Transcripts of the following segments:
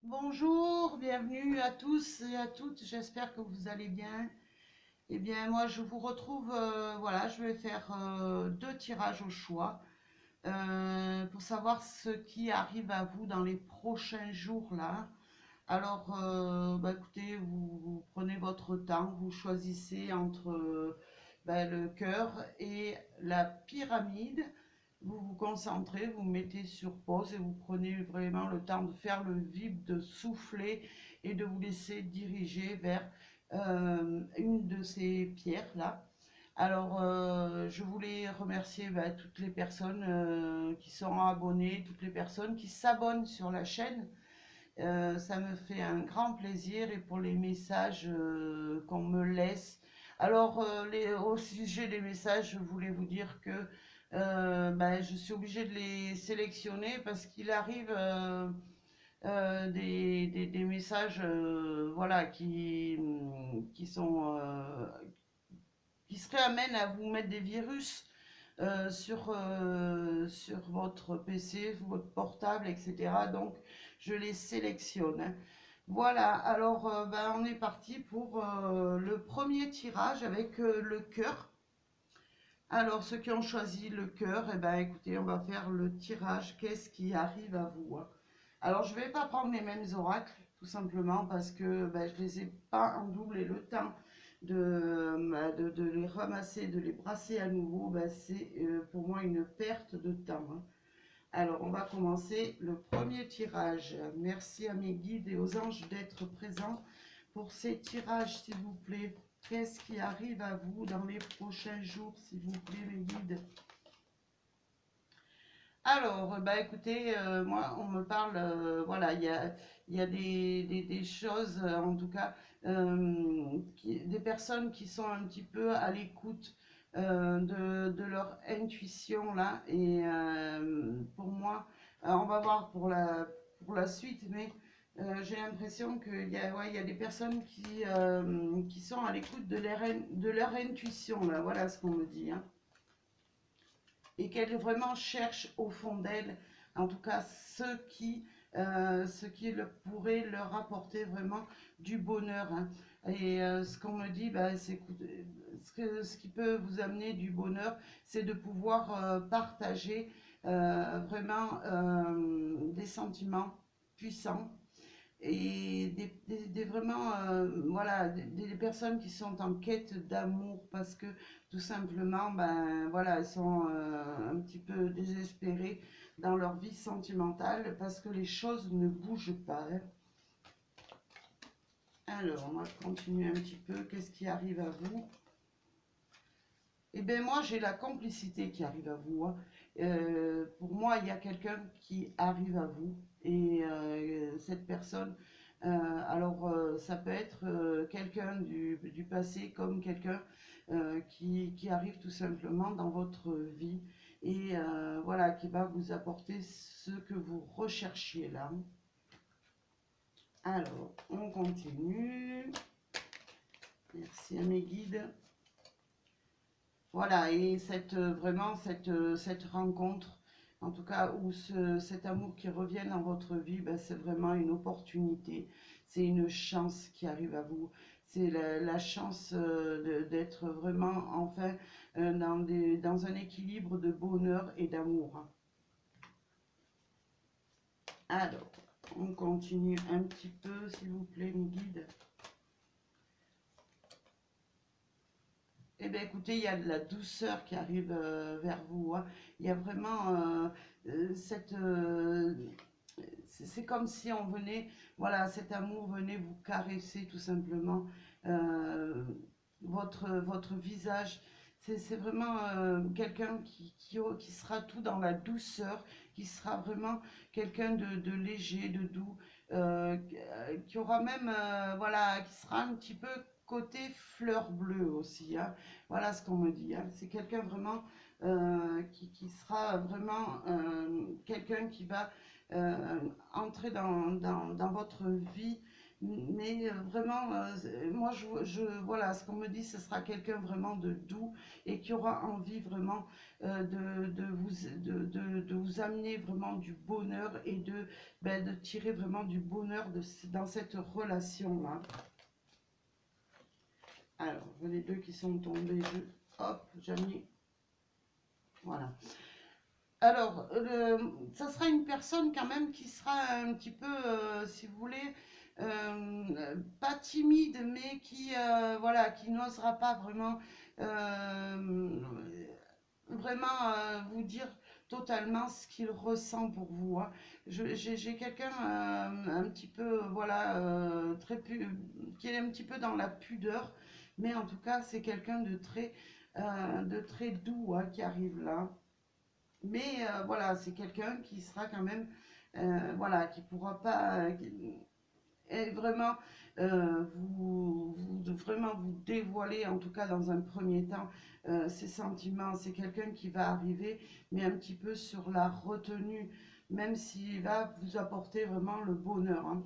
Bonjour, bienvenue à tous et à toutes, j'espère que vous allez bien. Eh bien, moi je vous retrouve, voilà, je vais faire deux tirages au choix pour savoir ce qui arrive à vous dans les prochains jours là. Alors, écoutez, vous prenez votre temps, vous choisissez entre le cœur et la pyramide. Vous vous concentrez, vous mettez sur pause et vous prenez vraiment le temps de faire le vide, de souffler et de vous laisser diriger vers une de ces pierres-là. Alors, je voulais remercier toutes les personnes qui sont abonnées, toutes les personnes qui s'abonnent sur la chaîne. Ça me fait un grand plaisir et pour les messages qu'on me laisse. Alors, au sujet des messages, je voulais vous dire que je suis obligée de les sélectionner parce qu'il arrive des messages voilà, qui seraient amènent à vous mettre des virus sur votre PC, votre portable, etc. Donc, je les sélectionne, hein. Voilà, alors on est parti pour le premier tirage avec le cœur. Alors, ceux qui ont choisi le cœur, écoutez, on va faire le tirage. Qu'est-ce qui arrive à vous, hein? Alors, je ne vais pas prendre les mêmes oracles, tout simplement parce que je ne les ai pas en double et le temps de les ramasser, de les brasser à nouveau, c'est pour moi une perte de temps, hein. Alors, on va commencer le premier tirage. Merci à mes guides et aux anges d'être présents pour ces tirages, s'il vous plaît. Qu'est-ce qui arrive à vous dans les prochains jours, s'il vous plaît, mes guides? Alors, écoutez, moi, on me parle, voilà, il y a des choses, en tout cas, des personnes qui sont un petit peu à l'écoute de leur intuition, là. Et pour moi, on va voir pour la suite, mais j'ai l'impression qu'il y a, ouais, il y a des personnes qui sont à l'écoute de leur intuition, là. Voilà ce qu'on me dit, hein, et qu'elle vraiment cherche au fond d'elle, en tout cas ce qui pourrait leur apporter vraiment du bonheur, hein. Et ce qu'on me dit, c'est que ce qui peut vous amener du bonheur, c'est de pouvoir partager vraiment des sentiments puissants et vraiment voilà des personnes qui sont en quête d'amour parce que tout simplement voilà elles sont un petit peu désespérées dans leur vie sentimentale parce que les choses ne bougent pas, hein. Alors on va continuer un petit peu. Qu'est-ce qui arrive à vous? Eh bien moi j'ai la complicité qui arrive à vous, hein. Pour moi il y a quelqu'un qui arrive à vous et cette personne, ça peut être quelqu'un du passé comme quelqu'un qui arrive tout simplement dans votre vie et voilà, qui va vous apporter ce que vous recherchiez là. Alors, on continue. Merci à mes guides. Voilà, et vraiment cette rencontre, en tout cas, ou cet amour qui revient dans votre vie, c'est vraiment une opportunité, c'est une chance qui arrive à vous. C'est la chance d'être vraiment, enfin, dans un équilibre de bonheur et d'amour, hein. Alors, on continue un petit peu, s'il vous plaît, mes guides. Eh bien, écoutez, il y a de la douceur qui arrive vers vous, hein. Il y a vraiment c'est comme si on venait, voilà, cet amour venait vous caresser tout simplement euh, votre visage. C'est vraiment quelqu'un qui sera tout dans la douceur, qui sera vraiment quelqu'un de léger, de doux, qui aura même, voilà, qui sera un petit peu côté fleur bleue aussi, hein. Voilà ce qu'on me dit, hein. C'est quelqu'un vraiment qui sera vraiment quelqu'un qui va entrer dans votre vie Mais vraiment, moi, voilà, ce qu'on me dit, ce sera quelqu'un vraiment de doux et qui aura envie vraiment de vous amener vraiment du bonheur et de tirer vraiment du bonheur dans cette relation-là. Alors, les deux qui sont tombés, hop, j'ai mis, voilà. Alors, ça sera une personne quand même qui sera un petit peu, si vous voulez, pas timide, mais qui, voilà, qui n'osera pas vraiment, euh, vraiment vous dire totalement ce qu'il ressent pour vous, hein. J'ai quelqu'un un petit peu, voilà, qui est un petit peu dans la pudeur, mais en tout cas, c'est quelqu'un de très doux, hein, qui arrive là. Mais voilà, c'est quelqu'un qui sera quand même, voilà, qui pourra pas vraiment, vraiment vous dévoiler, en tout cas dans un premier temps, ses sentiments. C'est quelqu'un qui va arriver, mais un petit peu sur la retenue, même s'il va vous apporter vraiment le bonheur, hein.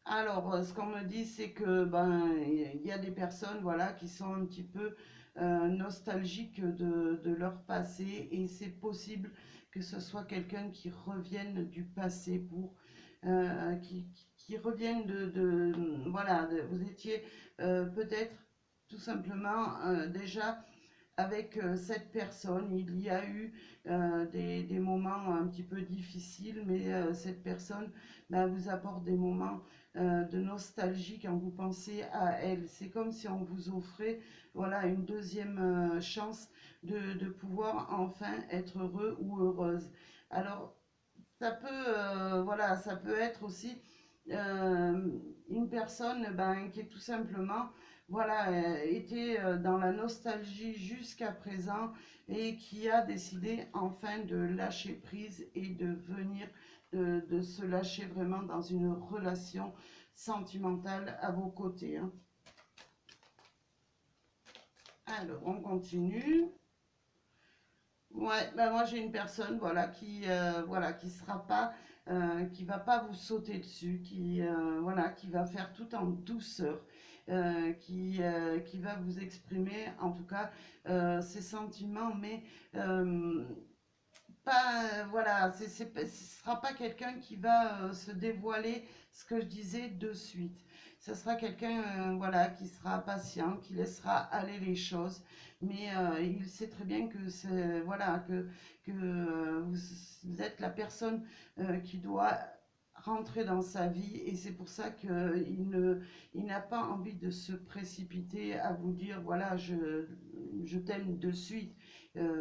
Alors, ce qu'on me dit, c'est que ben il y a des personnes, voilà, qui sont un petit peu nostalgiques de leur passé, et c'est possible que ce soit quelqu'un qui revienne du passé pour qui revienne voilà, vous étiez peut-être tout simplement déjà avec cette personne, il y a eu des moments un petit peu difficiles, mais cette personne ben, vous apporte des moments de nostalgie quand vous pensez à elle. C'est comme si on vous offrait, voilà, une deuxième chance de pouvoir enfin être heureux ou heureuse. Alors, ça peut, voilà, ça peut être aussi euh, une personne ben, qui est tout simplement, voilà, était dans la nostalgie jusqu'à présent et qui a décidé enfin de lâcher prise et de venir, de se lâcher vraiment dans une relation sentimentale à vos côtés, hein. Alors, on continue. Ouais, ben moi j'ai une personne, voilà, qui sera pas, qui va pas vous sauter dessus, voilà, qui va faire tout en douceur, qui va vous exprimer, en tout cas, ses sentiments, mais euh, pas, voilà, ce sera pas quelqu'un qui va se dévoiler, ce que je disais, de suite. Ce sera quelqu'un, voilà, qui sera patient, qui laissera aller les choses, mais il sait très bien que c'est, voilà, que vous êtes la personne qui doit rentrer dans sa vie, et c'est pour ça il n'a pas envie de se précipiter à vous dire, voilà, je t'aime de suite.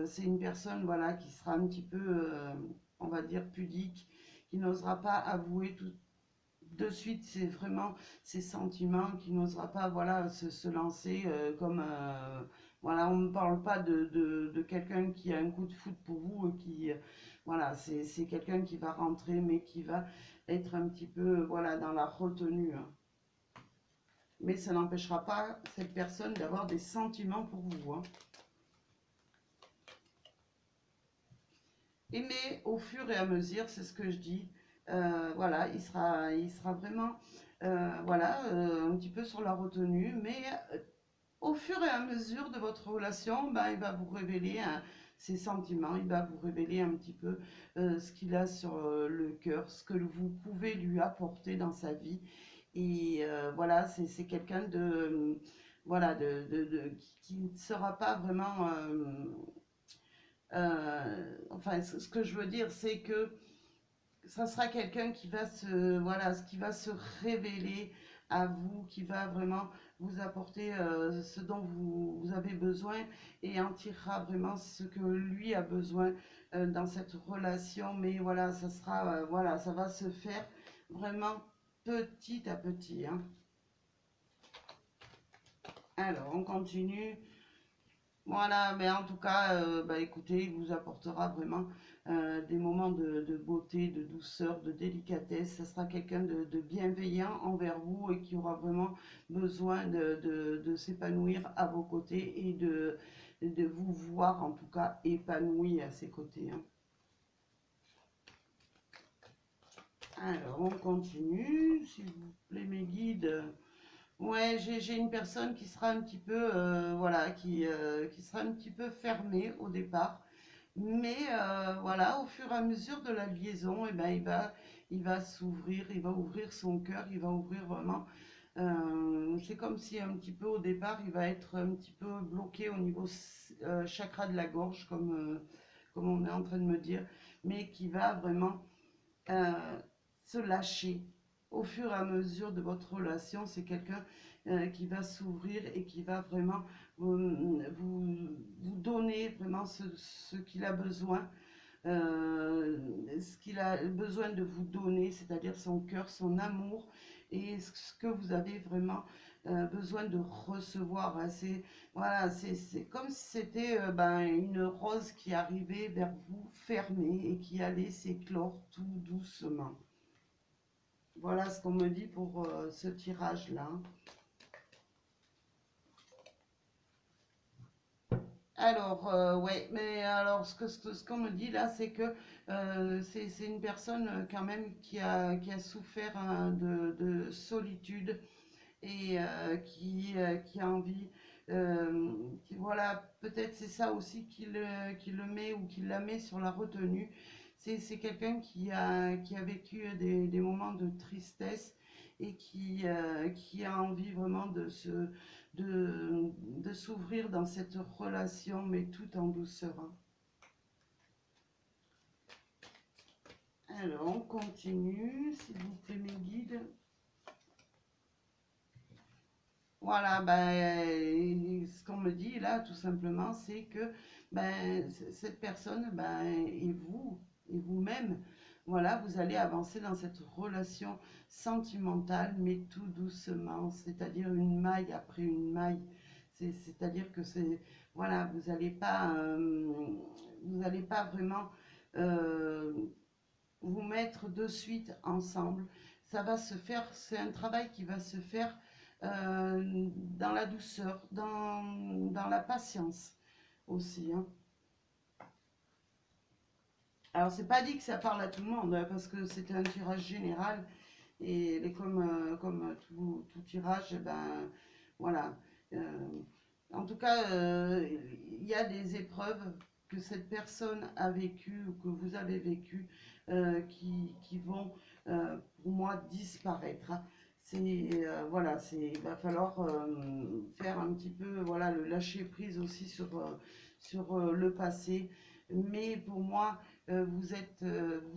C'est une personne, voilà, qui sera un petit peu, on va dire, pudique, qui n'osera pas avouer tout de suite, c'est vraiment ses sentiments, qui n'osera pas, voilà, se lancer comme, voilà, on ne parle pas de quelqu'un qui a un coup de foot pour vous, voilà, c'est quelqu'un qui va rentrer, mais qui va être un petit peu, voilà, dans la retenue, hein. Mais ça n'empêchera pas cette personne d'avoir des sentiments pour vous, hein. Et mais au fur et à mesure, c'est ce que je dis, voilà, il sera vraiment, voilà, un petit peu sur la retenue, mais au fur et à mesure de votre relation, ben, il va vous révéler ses sentiments, il va vous révéler un petit peu ce qu'il a sur le cœur, ce que vous pouvez lui apporter dans sa vie. Et voilà, c'est quelqu'un voilà, qui ne sera pas vraiment enfin, ce que je veux dire, c'est que ça sera quelqu'un qui va voilà, qui va se révéler à vous, qui va vraiment vous apporter ce dont vous avez besoin, et en tirera vraiment ce que lui a besoin dans cette relation. Mais voilà, ça sera, voilà, ça va se faire vraiment petit à petit, hein. Alors, on continue. Voilà, mais en tout cas, bah, écoutez, il vous apportera vraiment des moments de beauté, de douceur, de délicatesse. Ça sera quelqu'un de bienveillant envers vous, et qui aura vraiment besoin de s'épanouir à vos côtés, et de vous voir en tout cas épanoui à ses côtés, hein. Alors, on continue, s'il vous plaît, mes guides. Ouais, j'ai une personne qui sera un petit peu, voilà, qui sera un petit peu fermée au départ. Mais voilà, au fur et à mesure de la liaison, eh ben, il va s'ouvrir, il va ouvrir son cœur, il va ouvrir vraiment. C'est comme si un petit peu au départ, il va être un petit peu bloqué au niveau chakra de la gorge, comme on est en train de me dire, mais qui va vraiment euh, se lâcher au fur et à mesure de votre relation. C'est quelqu'un qui va s'ouvrir et qui va vraiment vous donner vraiment ce qu'il a besoin, ce qu'il a besoin de vous donner, c'est-à-dire son cœur, son amour et ce que vous avez vraiment besoin de recevoir. Hein. C'est voilà, c'est comme si c'était une rose qui arrivait vers vous fermée et qui allait s'éclore tout doucement. Voilà ce qu'on me dit pour ce tirage-là. Alors, ouais, mais alors ce qu'on me dit là, c'est que c'est une personne quand même qui a souffert hein, de solitude et qui a envie, voilà, peut-être c'est ça aussi qui le met ou qui la met sur la retenue. C'est quelqu'un qui a vécu des moments de tristesse et qui a envie vraiment de s'ouvrir dans cette relation, mais tout en douceur. Hein. Alors, on continue, s'il vous plaît, mes guides. Voilà, ben, ce qu'on me dit là, tout simplement, c'est que ben, cette personne, ben, et vous-même, voilà, vous allez avancer dans cette relation sentimentale, mais tout doucement, c'est-à-dire une maille après une maille. C'est-à-dire que c'est, voilà, vous n'allez pas vraiment euh, vous mettre de suite ensemble. Ça va se faire, c'est un travail qui va se faire dans la douceur, dans la patience aussi. Hein. Alors, c'est pas dit que ça parle à tout le monde, hein, parce que c'est un tirage général, et comme tout tirage, eh ben, voilà. Euh, En tout cas, il y a des épreuves que cette personne a vécues ou que vous avez vécues qui vont, pour moi, disparaître. Hein. Voilà, il va falloir faire un petit peu, voilà, le lâcher prise aussi sur le passé. Mais pour moi, vous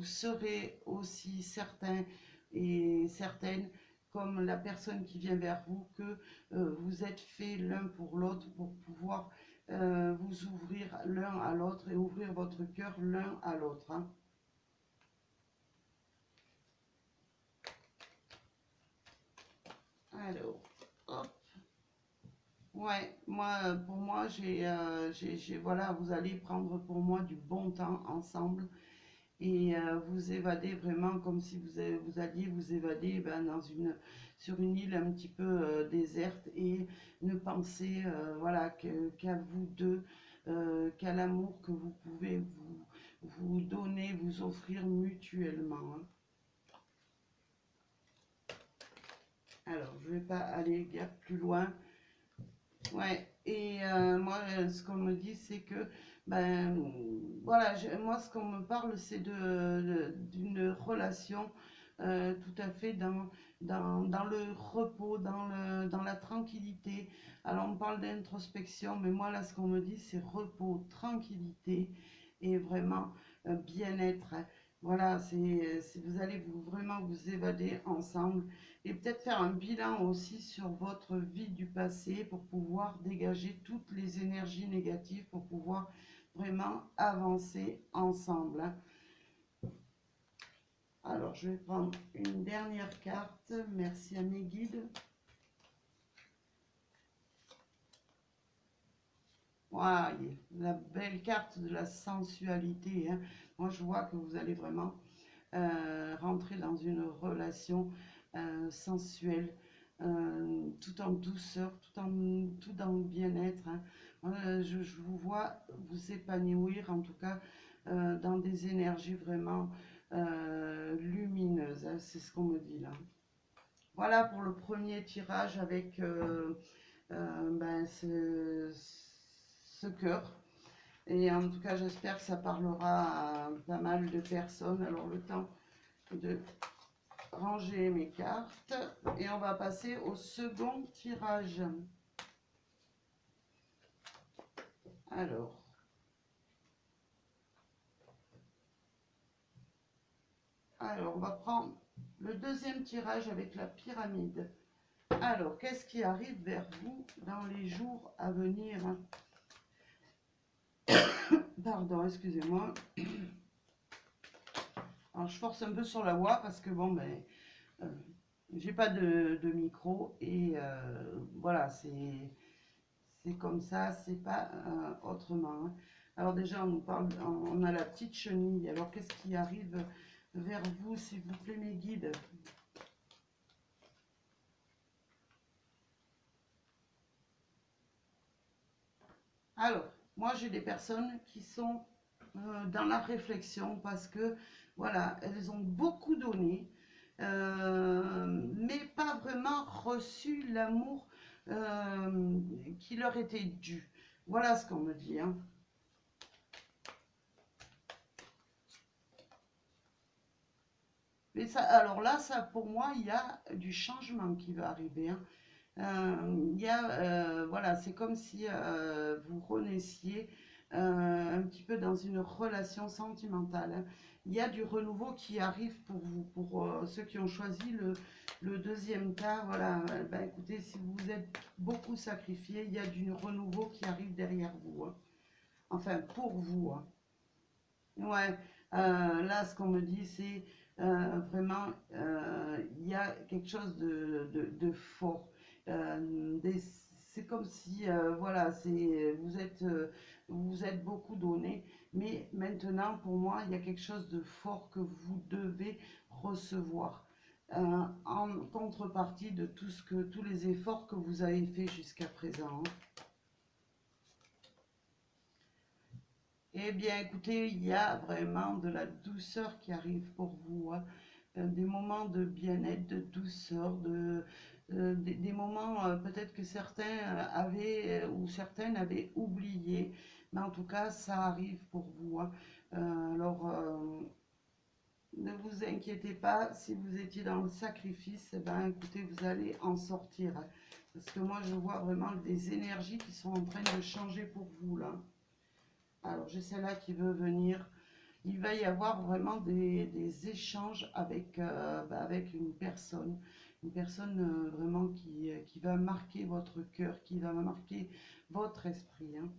serez aussi certain et certaine, comme la personne qui vient vers vous, que vous êtes faits l'un pour l'autre pour pouvoir vous ouvrir l'un à l'autre et ouvrir votre cœur l'un à l'autre. Hein. Alors, hop. Ouais, moi, pour moi, voilà, vous allez prendre pour moi du bon temps ensemble et vous évader vraiment comme si vous alliez vous évader ben, sur une île un petit peu déserte et ne penser voilà, qu'à vous deux, qu'à l'amour que vous pouvez vous donner, vous offrir mutuellement. Hein. Alors, je ne vais pas aller guère plus loin. Ouais, et moi, ce qu'on me dit, c'est que, ben, voilà, moi, ce qu'on me parle, c'est d'une relation tout à fait dans le repos, dans la tranquillité. Alors, on parle d'introspection, mais moi, là, ce qu'on me dit, c'est repos, tranquillité et vraiment bien-être. Hein. Voilà, vous allez vraiment vous évader ensemble et peut-être faire un bilan aussi sur votre vie du passé pour pouvoir dégager toutes les énergies négatives pour pouvoir vraiment avancer ensemble. Hein. Alors, je vais prendre une dernière carte. Merci à mes guides. Voilà, la belle carte de la sensualité. Hein. Moi, je vois que vous allez vraiment rentrer dans une relation sensuelle, tout en douceur, tout dans le bien-être. Hein. Je vous vois vous épanouir, en tout cas, dans des énergies vraiment lumineuse, hein, c'est ce qu'on me dit là. Voilà pour le premier tirage avec ben, ce cœur. Et en tout cas, j'espère que ça parlera à pas mal de personnes. Alors, le temps de ranger mes cartes. Et on va passer au second tirage. Alors. On va prendre le deuxième tirage avec la pyramide. Alors, qu'est-ce qui arrive vers vous dans les jours à venir? Pardon, excusez-moi. Alors, je force un peu sur la voix parce que bon, ben, euh, j'ai pas de micro et voilà, c'est comme ça, c'est pas autrement, hein. Alors déjà, on nous parle, on a la petite chenille. Alors, qu'est-ce qui arrive vers vous, s'il vous plaît, mes guides? Alors, moi, j'ai des personnes qui sont dans la réflexion parce que, voilà, elles ont beaucoup donné, mais pas vraiment reçu l'amour qui leur était dû. Voilà ce qu'on me dit, hein. Mais ça, alors là, ça, pour moi, il y a du changement qui va arriver, hein. Il y a, voilà, c'est comme si vous renaissiez un petit peu dans une relation sentimentale, hein. Il y a du renouveau qui arrive pour vous, pour ceux qui ont choisi le deuxième cas. Voilà, ben, écoutez, si vous vous êtes beaucoup sacrifié, il y a du renouveau qui arrive derrière vous, hein. Enfin, pour vous, hein. Ouais, là, ce qu'on me dit, c'est vraiment, il y a quelque chose de fort. C'est comme si, voilà, vous vous êtes beaucoup donné, mais maintenant, pour moi, il y a quelque chose de fort que vous devez recevoir en contrepartie de tous les efforts que vous avez faits jusqu'à présent, hein. Eh bien, écoutez, il y a vraiment de la douceur qui arrive pour vous, hein. Des moments de bien-être, de douceur, des moments peut-être que certains avaient ou certaines avaient oublié, mais en tout cas, ça arrive pour vous, hein. Alors, ne vous inquiétez pas, si vous étiez dans le sacrifice, eh ben, écoutez, vous allez en sortir, hein. Parce que moi, je vois vraiment des énergies qui sont en train de changer pour vous, là. Alors, j'ai celle-là qui veut venir. Il va y avoir vraiment des échanges avec, avec une personne vraiment qui va marquer votre cœur, qui va marquer votre esprit, hein.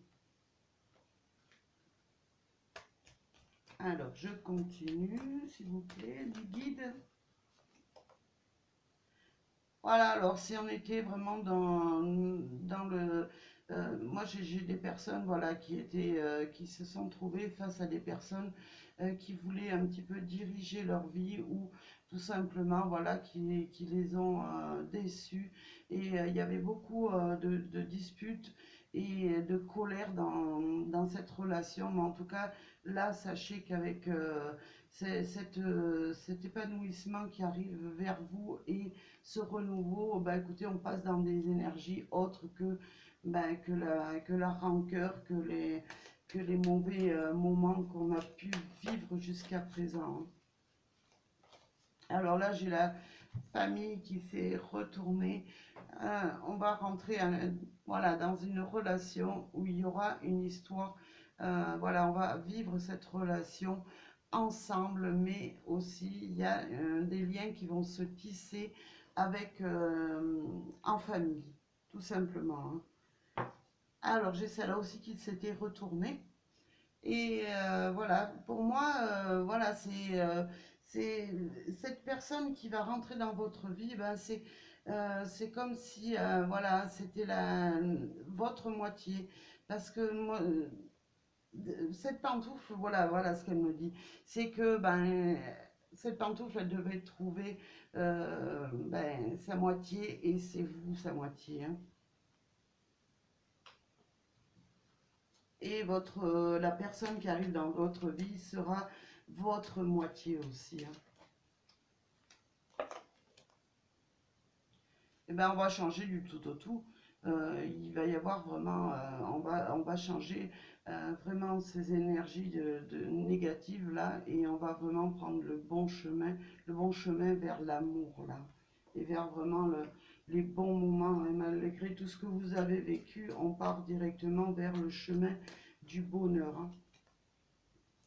Alors, je continue, s'il vous plaît, du guide. Voilà, alors si on était vraiment dans le... moi, j'ai des personnes, voilà, qui se sont trouvées face à des personnes qui voulaient un petit peu diriger leur vie ou tout simplement, voilà, qui les ont déçus. Et il y avait beaucoup de disputes et de colère dans cette relation. Mais en tout cas, là, sachez qu'avec cet épanouissement qui arrive vers vous et ce renouveau, bah, écoutez, on passe dans des énergies autres que, bah, que la rancœur, que les mauvais moments qu'on a pu vivre jusqu'à présent, hein. Alors là, j'ai la famille qui s'est retournée. On va rentrer voilà, dans une relation où il y aura une histoire. Voilà, on va vivre cette relation ensemble, mais aussi il y a des liens qui vont se tisser avec en famille, tout simplement, hein. Alors j'ai celle-là aussi qui s'était retournée. Et voilà, pour moi, voilà, c'est cette personne qui va rentrer dans votre vie, ben c'est comme si, voilà, c'était votre moitié. Parce que moi, cette pantoufle, voilà, voilà ce qu'elle me dit. C'est que, ben, cette pantoufle, elle devait trouver ben, sa moitié et c'est vous sa moitié, hein. Et la personne qui arrive dans votre vie sera votre moitié aussi. Hein. Et ben on va changer du tout au tout. Il va y avoir vraiment, on va changer vraiment ces énergies de négatives là, et on va vraiment prendre le bon chemin vers l'amour là, et vers vraiment les bons moments. Et malgré tout ce que vous avez vécu, on part directement vers le chemin du bonheur. Hein.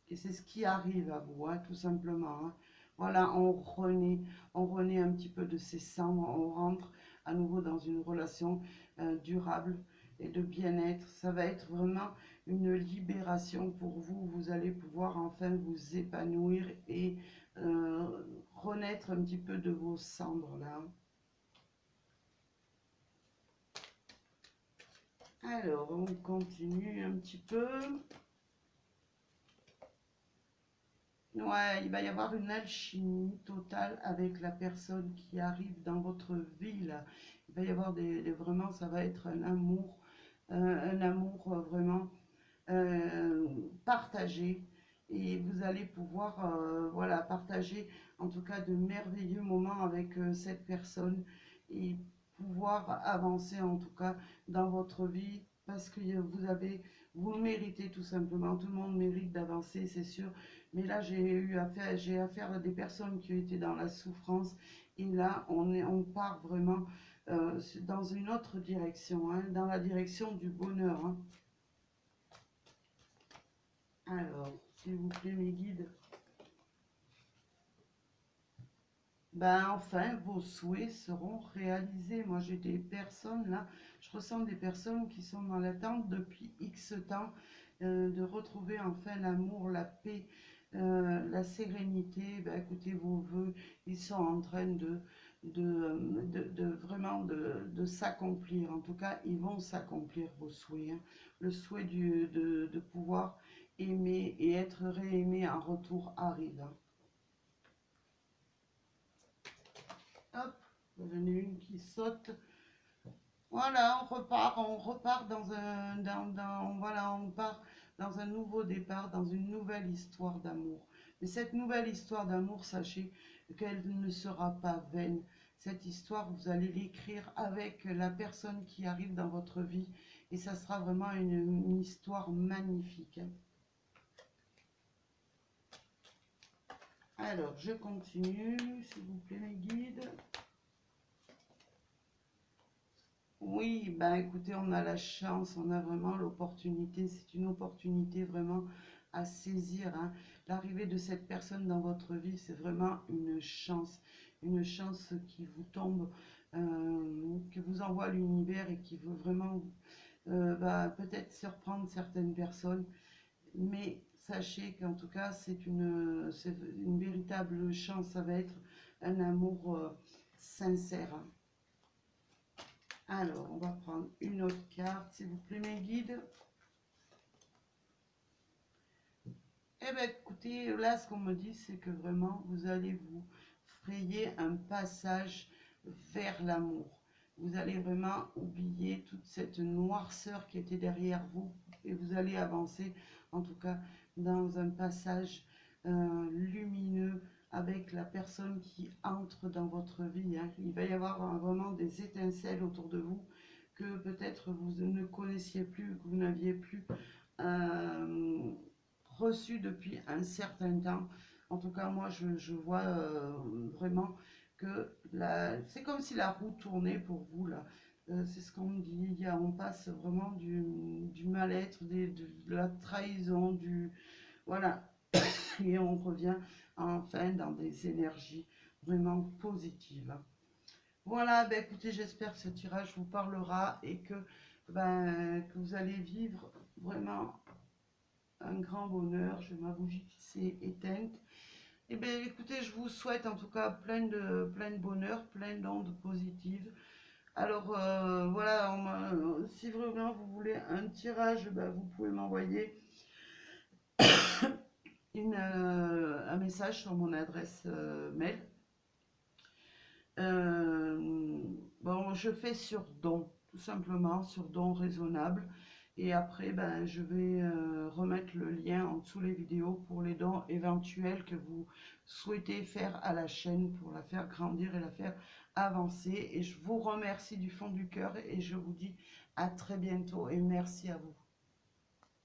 Et c'est ce qui arrive à vous, hein, tout simplement. Hein. Voilà, on renaît un petit peu de ses cendres, on rentre à nouveau dans une relation durable et de bien-être. Ça va être vraiment une libération pour vous. Vous allez pouvoir enfin vous épanouir et renaître un petit peu de vos cendres là. Alors, on continue un petit peu. Ouais, il va y avoir une alchimie totale avec la personne qui arrive dans votre vie là. Il va y avoir vraiment, ça va être un amour vraiment partagé. Et vous allez pouvoir, voilà, partager en tout cas de merveilleux moments avec cette personne et pouvoir avancer en tout cas dans votre vie parce que vous le méritez tout simplement. Tout le monde mérite d'avancer, c'est sûr. Mais là, j'ai affaire à des personnes qui ont été dans la souffrance et là, on part vraiment dans une autre direction, hein, dans la direction du bonheur. Hein. Alors, s'il vous plaît, mes guides. Ben, enfin, vos souhaits seront réalisés. Moi, j'ai des personnes là, je ressens des personnes qui sont dans l'attente depuis X temps de retrouver enfin l'amour, la paix, la sérénité. Ben, écoutez, vos voeux, ils sont en train vraiment de s'accomplir. En tout cas, ils vont s'accomplir, vos souhaits. Hein. Le souhait de pouvoir aimer et être réaimé en retour arrive. Hein. Hop, j'en ai une qui saute. Voilà, on repart dans voilà, on part dans un nouveau départ, dans une nouvelle histoire d'amour. Mais cette nouvelle histoire d'amour, sachez qu'elle ne sera pas vaine. Cette histoire, vous allez l'écrire avec la personne qui arrive dans votre vie et ça sera vraiment une histoire magnifique. Hein. Alors, je continue, s'il vous plaît, mes guides. Oui, ben écoutez, on a la chance, on a vraiment l'opportunité, c'est une opportunité vraiment à saisir. Hein. L'arrivée de cette personne dans votre vie, c'est vraiment une chance qui vous tombe, que vous envoie l'univers et qui veut vraiment peut-être surprendre certaines personnes. Mais sachez qu'en tout cas, c'est une véritable chance, ça va être un amour sincère. Hein. Alors, on va prendre une autre carte, s'il vous plaît, mes guides. Eh bien, écoutez, là, ce qu'on me dit, c'est que vraiment, vous allez vous frayer un passage vers l'amour. Vous allez vraiment oublier toute cette noirceur qui était derrière vous et vous allez avancer, en tout cas, dans un passage lumineux avec la personne qui entre dans votre vie. Hein. Il va y avoir vraiment des étincelles autour de vous que peut-être vous ne connaissiez plus, que vous n'aviez plus euh, reçu depuis un certain temps. En tout cas, moi, je vois vraiment que c'est comme si la roue tournait pour vous, là. C'est ce qu'on me dit. On passe vraiment du mal-être, de la trahison, voilà. Et on revient enfin dans des énergies vraiment positives. Voilà, ben écoutez, j'espère que ce tirage vous parlera et que vous allez vivre vraiment un grand bonheur. J'ai ma bougie qui s'est éteinte. Et bien écoutez, je vous souhaite en tout cas plein de bonheur, plein d'ondes positives. Alors voilà, si vraiment vous voulez un tirage, ben, vous pouvez m'envoyer un message sur mon adresse mail. Bon, je fais sur don, tout simplement, sur don raisonnable. Et après, ben, je vais remettre le lien en dessous les vidéos pour les dons éventuels que vous souhaitez faire à la chaîne pour la faire grandir et la faire avancer. Et je vous remercie du fond du cœur et je vous dis à très bientôt et merci à vous.